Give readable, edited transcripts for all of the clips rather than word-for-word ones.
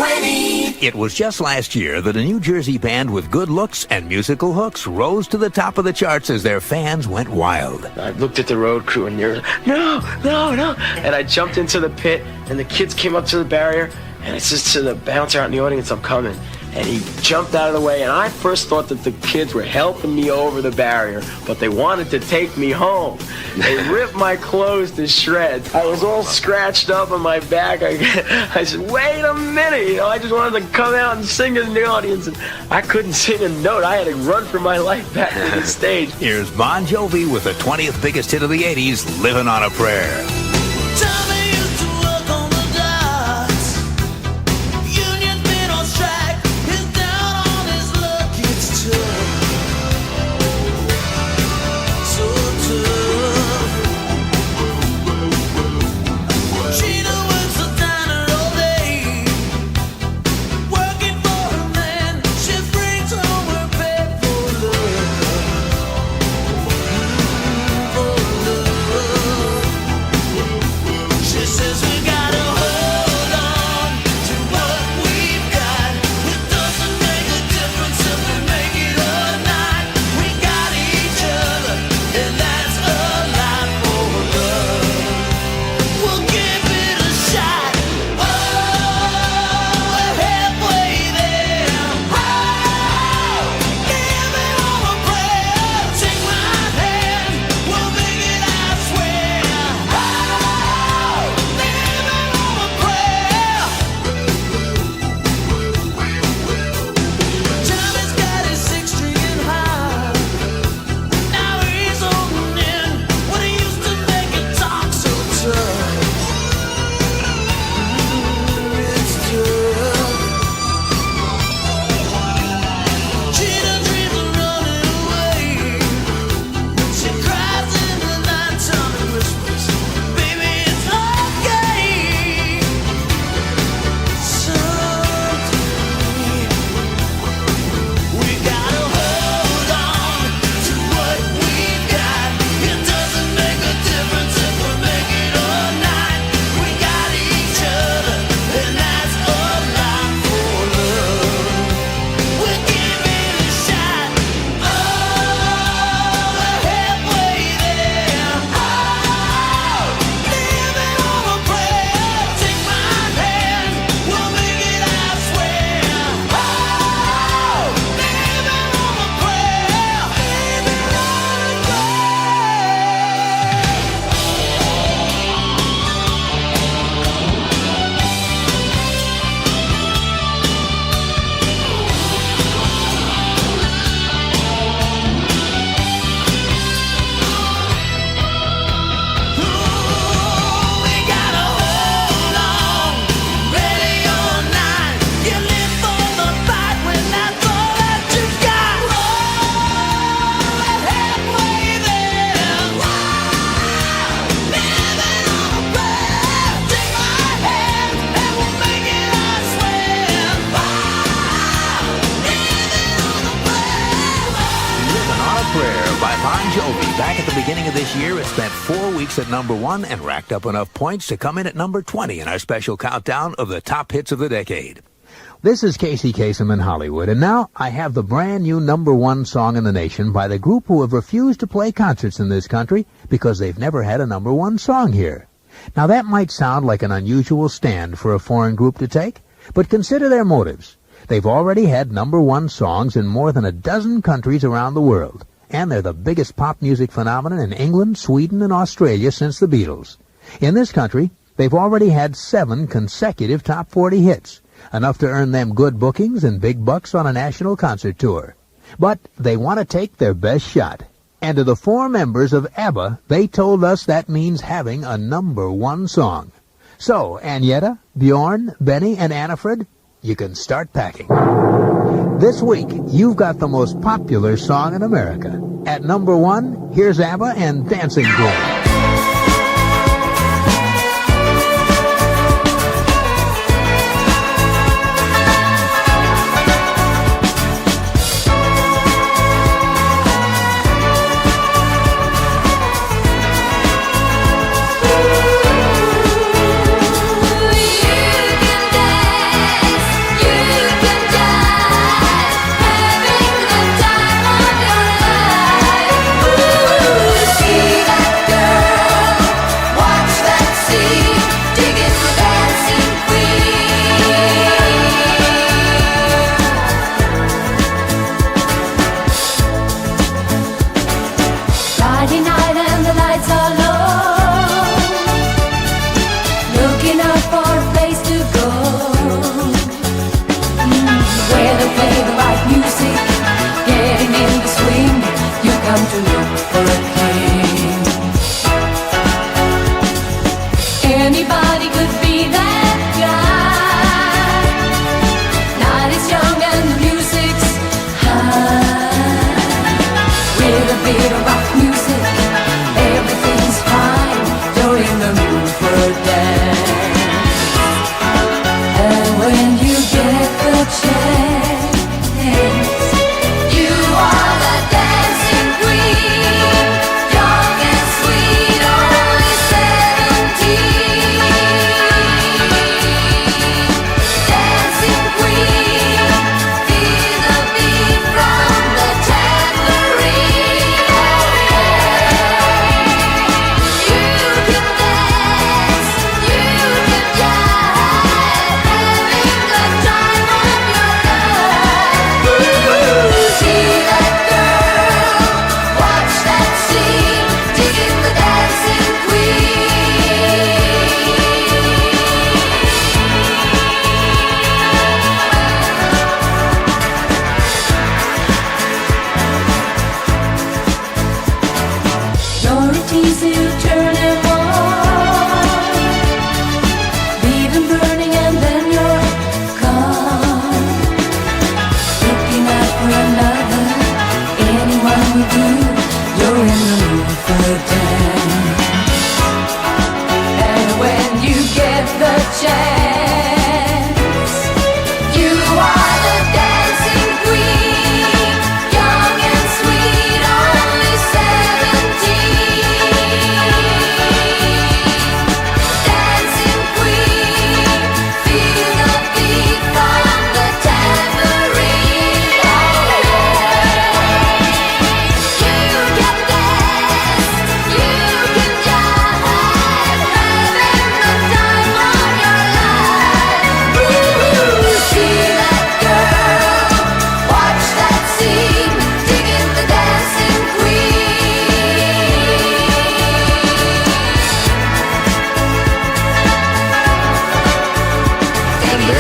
20. It was just last year that a New Jersey band with good looks and musical hooks rose to the top of the charts as their fans went wild. I looked at the road crew and they're no, no, no. And I jumped into the pit and the kids came up to the barrier and I said to the bouncer out in the audience, I'm coming. And he jumped out of the way, and I first thought that the kids were helping me over the barrier, but they wanted to take me home. They ripped my clothes to shreds. I was all scratched up on my back. I said, wait a minute, I just wanted to come out and sing in the audience, and I couldn't sing a note. I had to run for my life back to the stage. Here's Bon Jovi with the 20th biggest hit of the 80s, Living on a Prayer. Jovi, back at the beginning of this year, it spent 4 weeks at number 1 and racked up enough points to come in at number 20 in our special countdown of the top hits of the decade. This is Casey Kasem in Hollywood, and now I have the brand new number 1 song in the nation by the group who have refused to play concerts in this country because they've never had a number 1 song here. Now that might sound like an unusual stand for a foreign group to take, but consider their motives. They've already had number 1 songs in more than a dozen countries around the world, and they're the biggest pop music phenomenon in England, Sweden, and Australia since the Beatles. In this country, they've already had 7 consecutive top 40 hits, enough to earn them good bookings and big bucks on a national concert tour. But they want to take their best shot. And to the 4 members of ABBA, they told us that means having a number 1 song. So, Agneta, Bjorn, Benny, and Annifred, you can start packing. This week, you've got the most popular song in America. At number 1, here's ABBA and Dancing Queen. You can dance.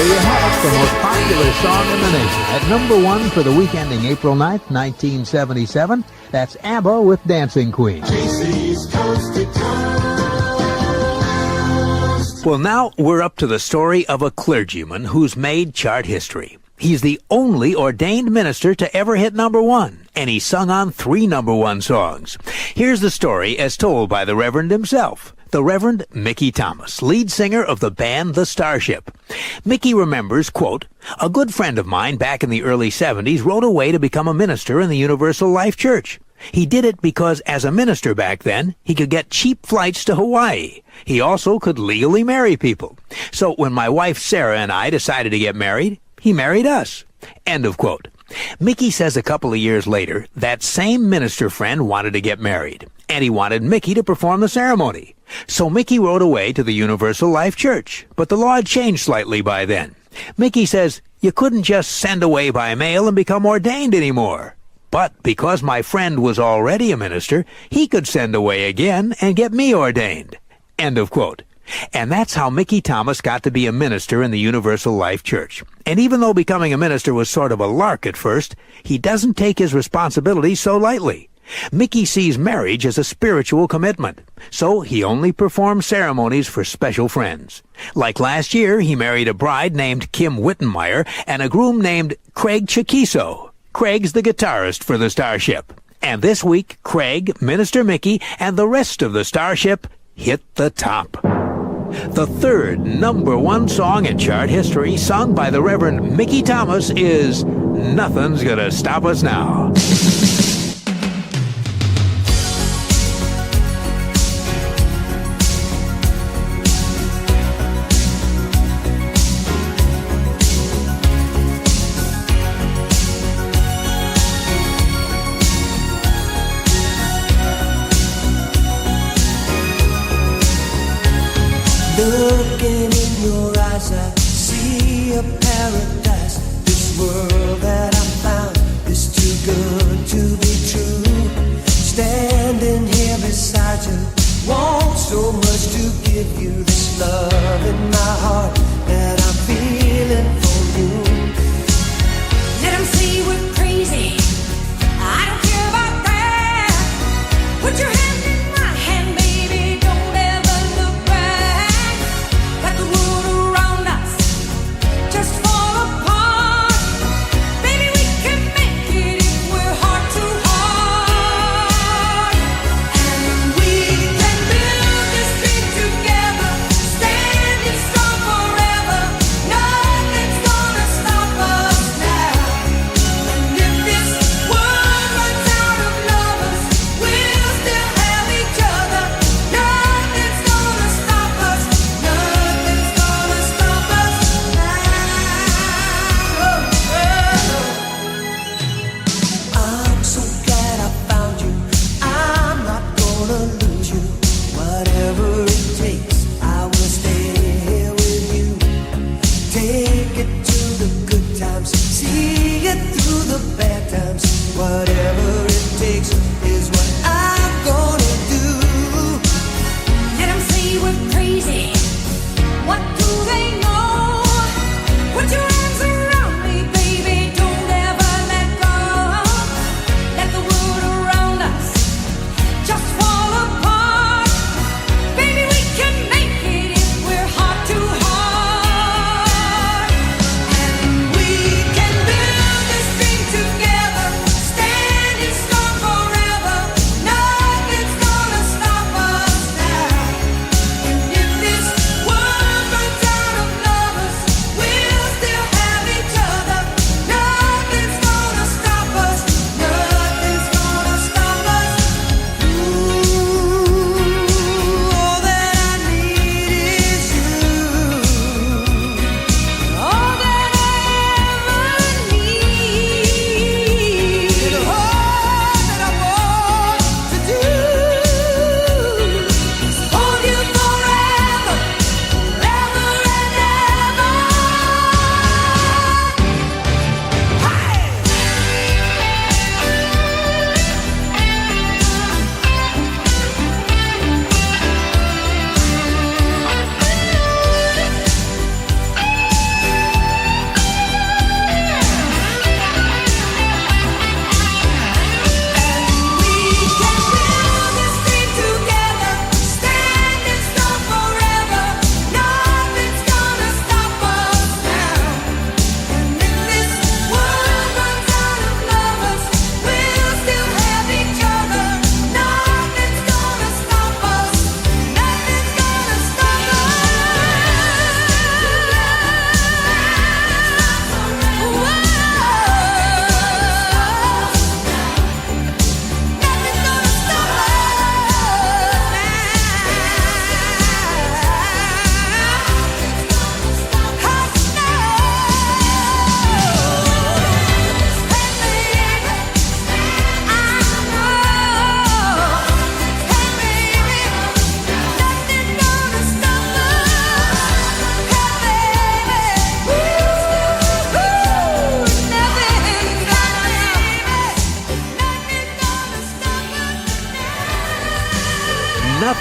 There you have it, the most popular song in the nation. At number one for the week ending April 9th, 1977, that's ABBA with Dancing Queen. JC's Coast to Coast. Well, now we're up to the story of a clergyman who's made chart history. He's the only ordained minister to ever hit number one, and he sung on 3 number one songs. Here's the story as told by the Reverend himself, the Reverend Mickey Thomas, lead singer of the band The Starship. Mickey remembers, quote, "A good friend of mine back in the early 70s wrote away to become a minister in the Universal Life Church. He did it because as a minister back then, he could get cheap flights to Hawaii. He also could legally marry people. So when my wife Sarah and I decided to get married, he married us." End of quote. Mickey says a couple of years later, that same minister friend wanted to get married, and he wanted Mickey to perform the ceremony. So Mickey wrote away to the Universal Life Church, but the law had changed slightly by then. Mickey says, you couldn't just send away by mail and become ordained anymore. But because my friend was already a minister, he could send away again and get me ordained. End of quote. And that's how Mickey Thomas got to be a minister in the Universal Life Church. And even though becoming a minister was sort of a lark at first, he doesn't take his responsibilities so lightly. Mickey sees marriage as a spiritual commitment, so he only performs ceremonies for special friends. Like last year, he married a bride named Kim Wittenmeyer and a groom named Craig Chiquiso. Craig's the guitarist for the Starship. And this week, Craig, Minister Mickey, and the rest of the Starship hit the top. The third number one song in chart history sung by the Reverend Mickey Thomas is Nothing's Gonna Stop Us Now. Looking in your eyes, I see a paradise. This world that I found is too good to be true. Standing here beside you, want so much to give you. This love in my heart that I'm feeling for you. Let 'em say we're crazy, I don't care about that. Put your hand in my hand, baby, don't ever look back. Let the world around us just fall apart. Baby, we can make it if we're heart to heart. And we can build this dream together, standing strong forever. Nothing's gonna stop us now. And if this world runs out of lovers, we'll still have each other. Nothing's gonna stop us. Nothing's gonna stop us now. I'm so glad I found you. I'm not gonna lose you. Whatever it takes, I will stay here with you. Take it to the good times, see it through the bad times. Whatever it takes is what I'm gonna do. Let 'em say we're crazy. What do they know? Put your arms around me, baby. Don't ever let go. Let the world around us just fall apart. Baby, we can make it if we're heart to heart. And we can build this dream together, standing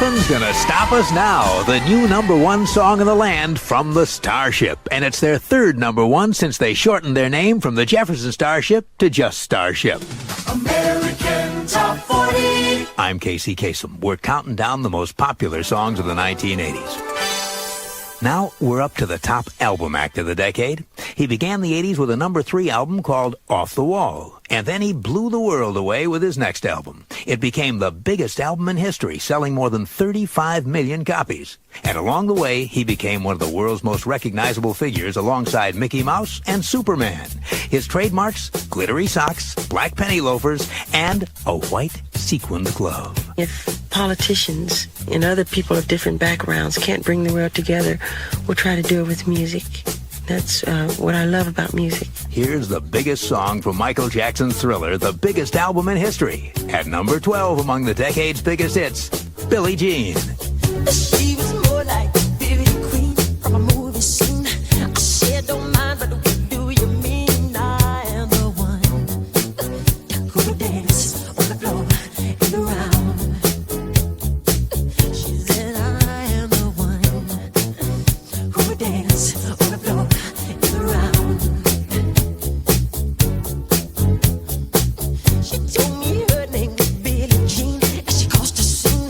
Nothing's Gonna Stop Us Now, the new number one song in the land from the Starship. And it's their third number one since they shortened their name from the Jefferson Starship to just Starship. American Top 40. I'm Casey Kasem. We're counting down the most popular songs of the 1980s. Now we're up to the top album act of the decade. He began the 80s with a number 3 album called Off the Wall. And then he blew the world away with his next album. It became the biggest album in history, selling more than 35 million copies. And along the way, he became one of the world's most recognizable figures alongside Mickey Mouse and Superman. His trademarks, glittery socks, black penny loafers, and a white sequined glove. If politicians and other people of different backgrounds can't bring the world together, we'll try to do it with music. That's what I love about music. Here's the biggest song from Michael Jackson's Thriller, the biggest album in history. At number 12 among the decade's biggest hits, Billie Jean. She was more like a beauty queen from a movie scene. I said, don't mind, but what do you mean? I am the one who would dance on the floor and around. She said, I am the one who would dance on the floor and around. She told me her name was Billie Jean, and she caused a scene.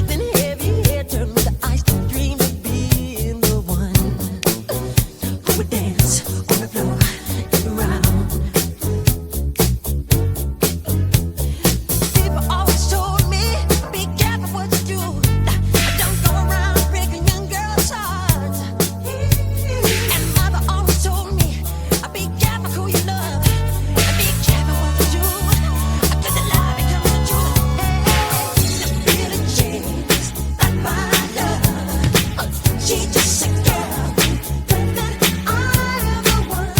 Then heavy hair turned with the ice dream of being the one who would dance on the floor and around. People always told me, be careful what you do. Don't go around breaking young girls' hearts. And mother always told me, be careful who you love. Be careful what you do. Cause the lie becomes the truth. Hey, Billie Jean is not my love. She just a girl. But I am the one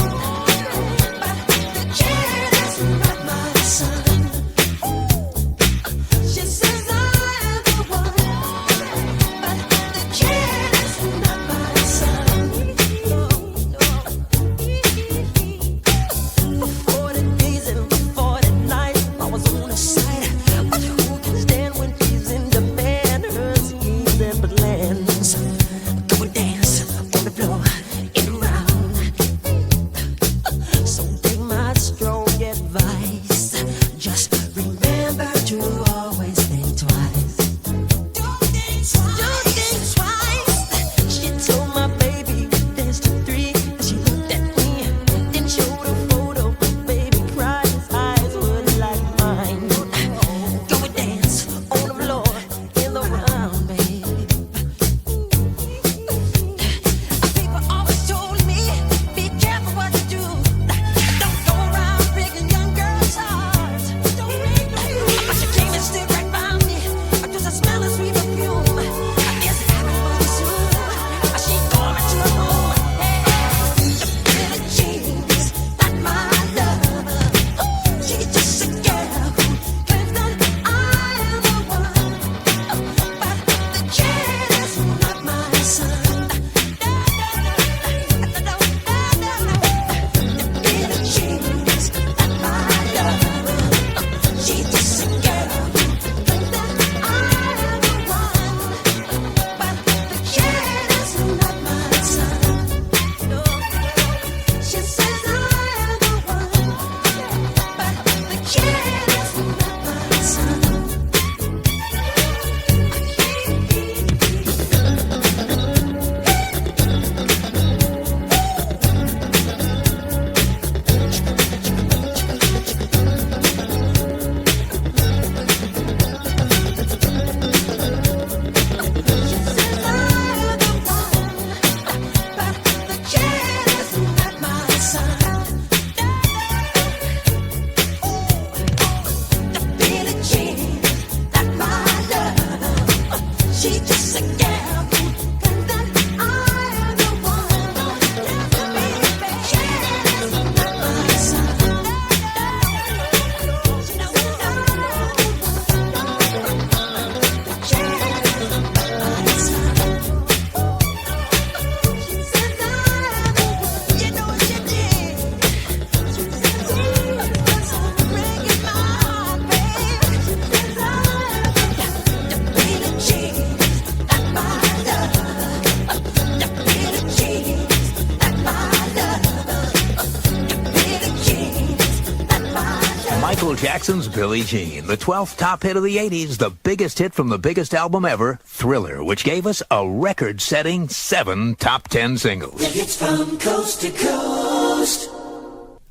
Michael Jackson's Billie Jean, the 12th top hit of the 80s, the biggest hit from the biggest album ever, Thriller, which gave us a record-setting 7 top 10 singles. Hits from coast to coast.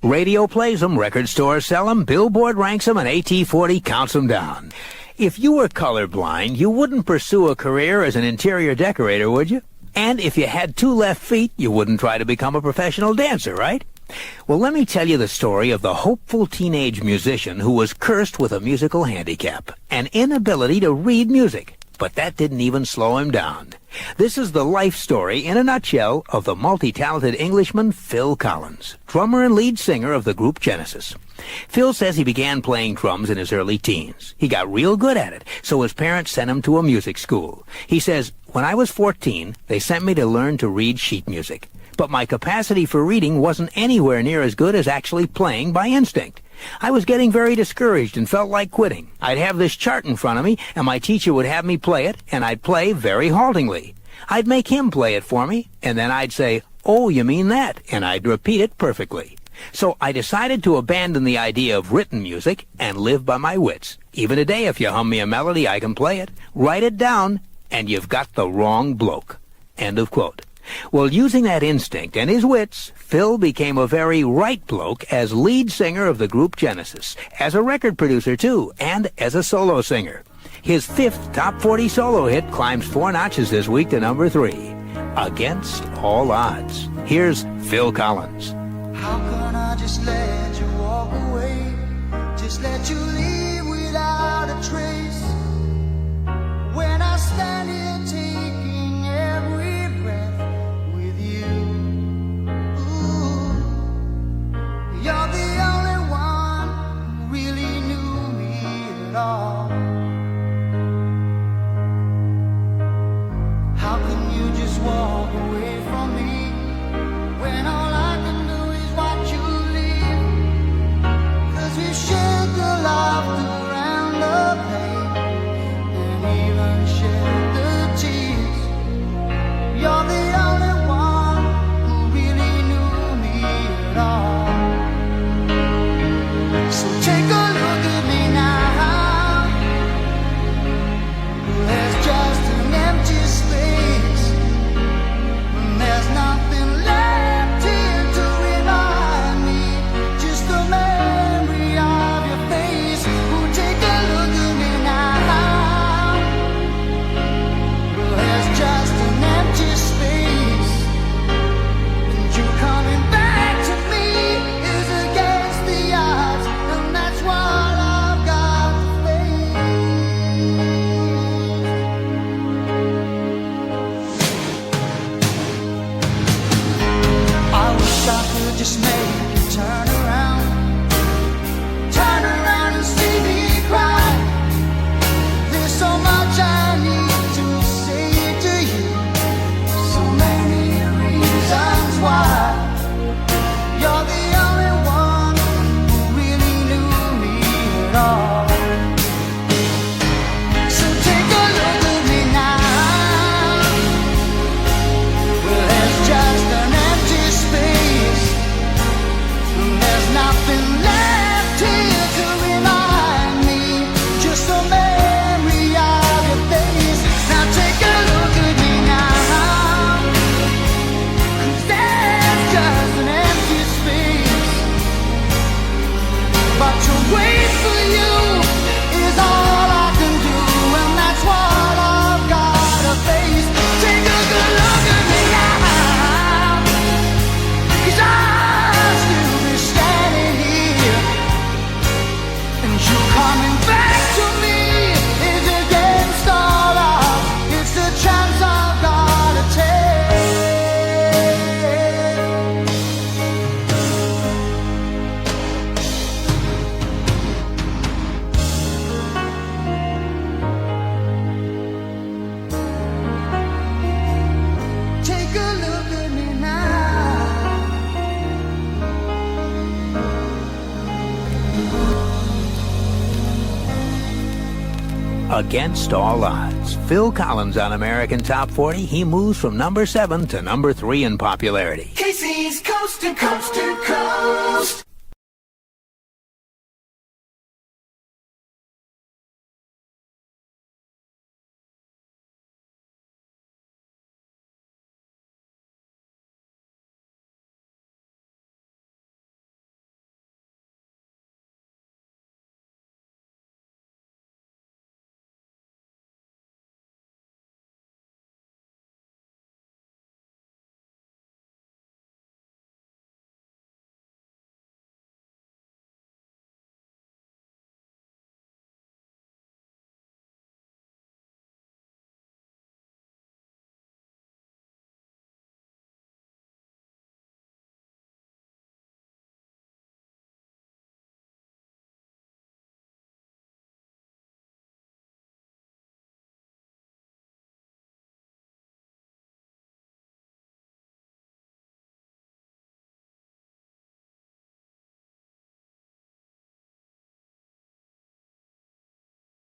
Radio plays them, record stores sell them, Billboard ranks them, and AT40 counts them down. If you were colorblind, you wouldn't pursue a career as an interior decorator, would you? And if you had 2 left feet, you wouldn't try to become a professional dancer, right? Well, let me tell you the story of the hopeful teenage musician who was cursed with a musical handicap, an inability to read music. But that didn't even slow him down. This is the life story, in a nutshell, of the multi-talented Englishman Phil Collins, drummer and lead singer of the group Genesis. Phil says he began playing drums in his early teens. He got real good at it, so his parents sent him to a music school. He says, "When I was 14, they sent me to learn to read sheet music. But my capacity for reading wasn't anywhere near as good as actually playing by instinct. I was getting very discouraged and felt like quitting. I'd have this chart in front of me, and my teacher would have me play it, and I'd play very haltingly. I'd make him play it for me, and then I'd say, 'Oh, you mean that?' and I'd repeat it perfectly. So I decided to abandon the idea of written music and live by my wits. Even today, if you hum me a melody, I can play it. Write it down, and you've got the wrong bloke." End of quote. Well, using that instinct and his wits, Phil became a very right bloke as lead singer of the group Genesis, as a record producer too, and as a solo singer. His 5th top 40 solo hit climbs 4 notches this week to number 3, Against All Odds. Here's Phil Collins. How can I just let you walk away? Just let you leave without a trace. When I stand here taking every breath with you. Ooh, you're the only one who really knew me at all. How can you just walk away from me when all I can do is watch you leave? 'Cause we've shared the laughter and the pain, and even shared the tears. You're the only one who really knew me at all. So take a look at me now. There's just an empty space, and there's nothing left here to remind me. Just the memory of your face. Oh, take a look at me now. There's just an empty space, and you coming back to me is against the odds, and that's what I've got to face. I wish I could just make you turn around and see me cry. There's so much I need to say to you, so many reasons why. You're the only one who really knew me at all. So take a look at me now. Well, there's just an empty space, and there's nothing left here to remind me. Just a memory of your face. Now take a look at me now. 'Cause there's just an empty space, but to wait for you is all I can do, and that's what I've got to face. Take a good look at me now, 'cause I'll still be standing here, and you coming back to me is against all odds. It's the chance I've got to take. Take a look at me now. Against All Odds. Phil Collins on American Top 40. He moves from number 7 to number 3 in popularity. Casey's Coast to Coast to Coast.